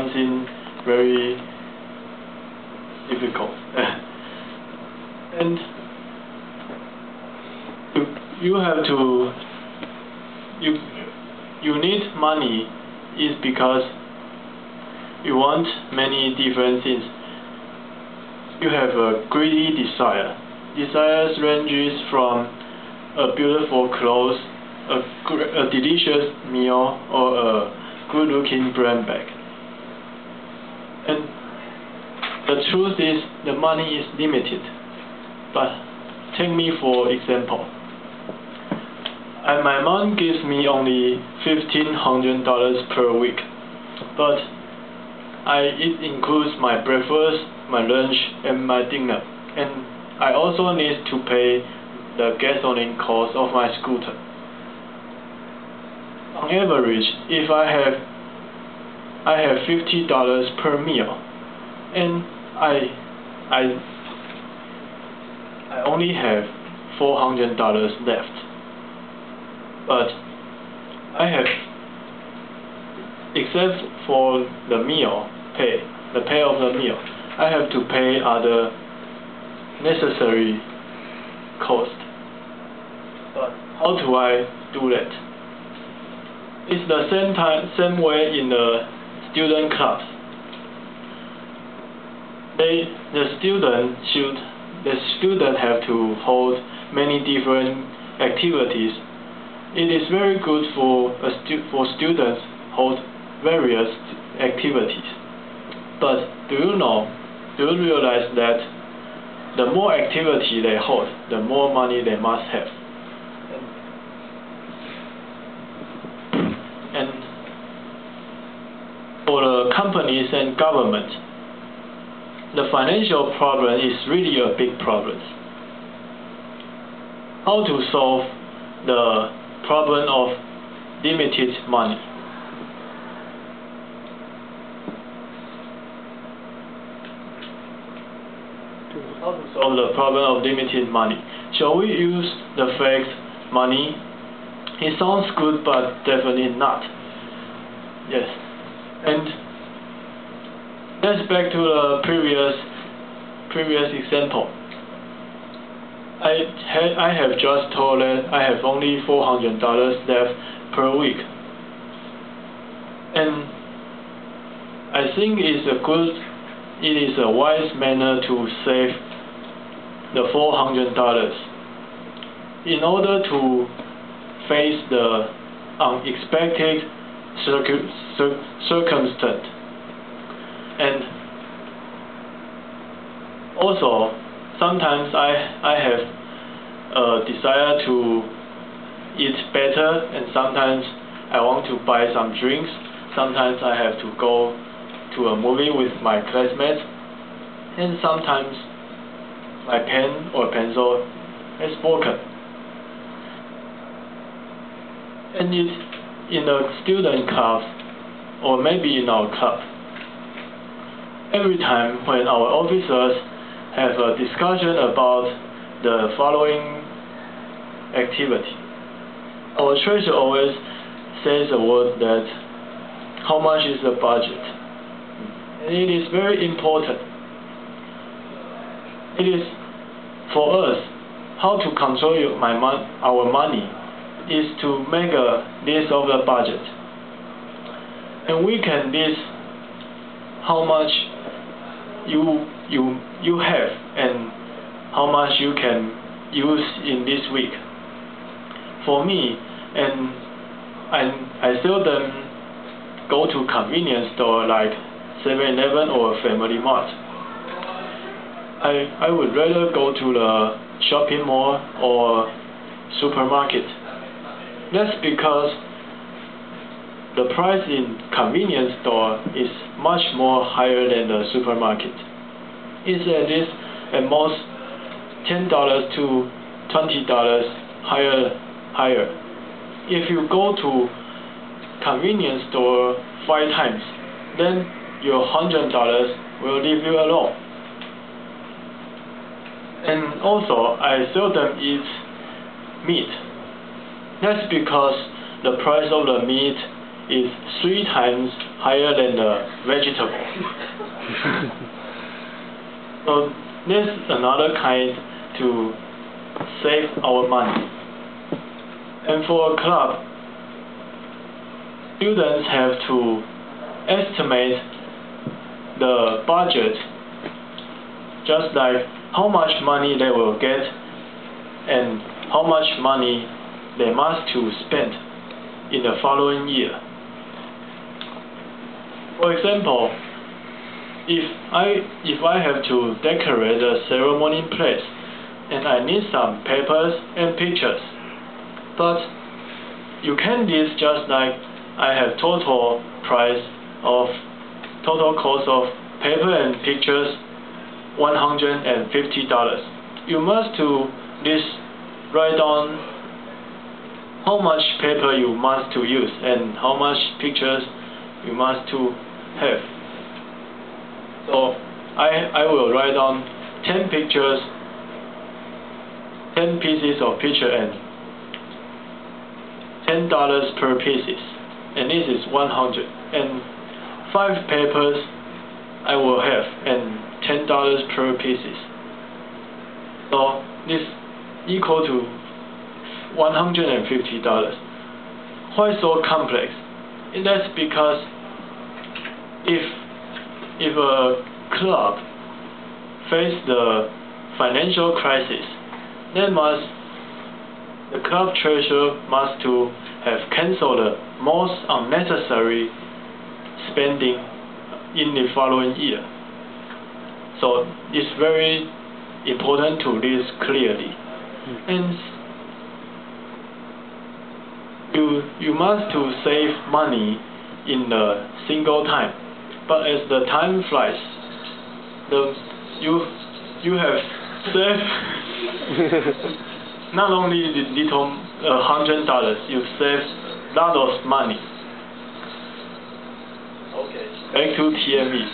something very difficult. And you have to, you need money is because you want many different things. You have a greedy desire. Desires ranges from a beautiful clothes, a delicious meal, or a good-looking brand bag. And the truth is, the money is limited. But take me for example. My mom gives me only $1,500 per week, but it includes my breakfast, my lunch, and my dinner, and I also need to pay the gasoline cost of my scooter. On average, if I have $50 per meal, and I only have $400 left. But I have, except for the meal pay, the pay of the meal, I have to pay other necessary costs. But how do I do that? It's the same way in the student class. The student have to hold many different activities. It is very good for students hold various activities. But do you realize that the more activity they hold, the more money they must have? And for the companies and government, the financial problem is really a big problem. How to solve the problem of limited money? How to solve the problem of limited money? Shall we use the phrase money? It sounds good, but definitely not. Yes. And let's back to the previous example. I have just told that I have only $400 left per week, and I think it is a wise manner to save the $400 in order to face the unexpected circumstance. And also, sometimes I have a desire to eat better, and sometimes I want to buy some drinks. Sometimes I have to go to a movie with my classmates, and sometimes my pen or pencil is broken. And in a student class, or maybe in our club, every time when our officers have a discussion about the following activity, our treasurer always says a word that how much is the budget. And it is very important. It is for us how to control our money is to make a list of the budget, and we can list how much you have and how much you can use in this week. For me, and I seldom go to convenience store like 7-Eleven or Family Mart. I would rather go to the shopping mall or supermarket. That's because the price in convenience store is much more higher than the supermarket. It's at most $10 to $20 higher. If you go to convenience store 5 times, then your $100 will leave you alone. And also, I seldom eat meat. That's because the price of the meat is 3 times higher than the vegetable. So this is another kind to save our money. And for a club, students have to estimate the budget, just like how much money they will get and how much money they must to spend in the following year. For example, if I have to decorate a ceremony place and I need some papers and pictures, but you can list just like I have total cost of paper and pictures $150. You must to write down how much paper you must to use and how much pictures you must to have. So I will write down 10 pictures, 10 pieces of picture and $10 per pieces, and this is 100. And 5 papers I will have and $10 per pieces. So this equal to $150. Why so complex? And that's because if a club face the financial crisis, then the club treasurer must to have cancelled the most unnecessary spending in the following year. So it's very important to list clearly. And you must to save money in a single time, but as the time flies, you have saved not only the little $100, you save lot of money. Okay, back to TME.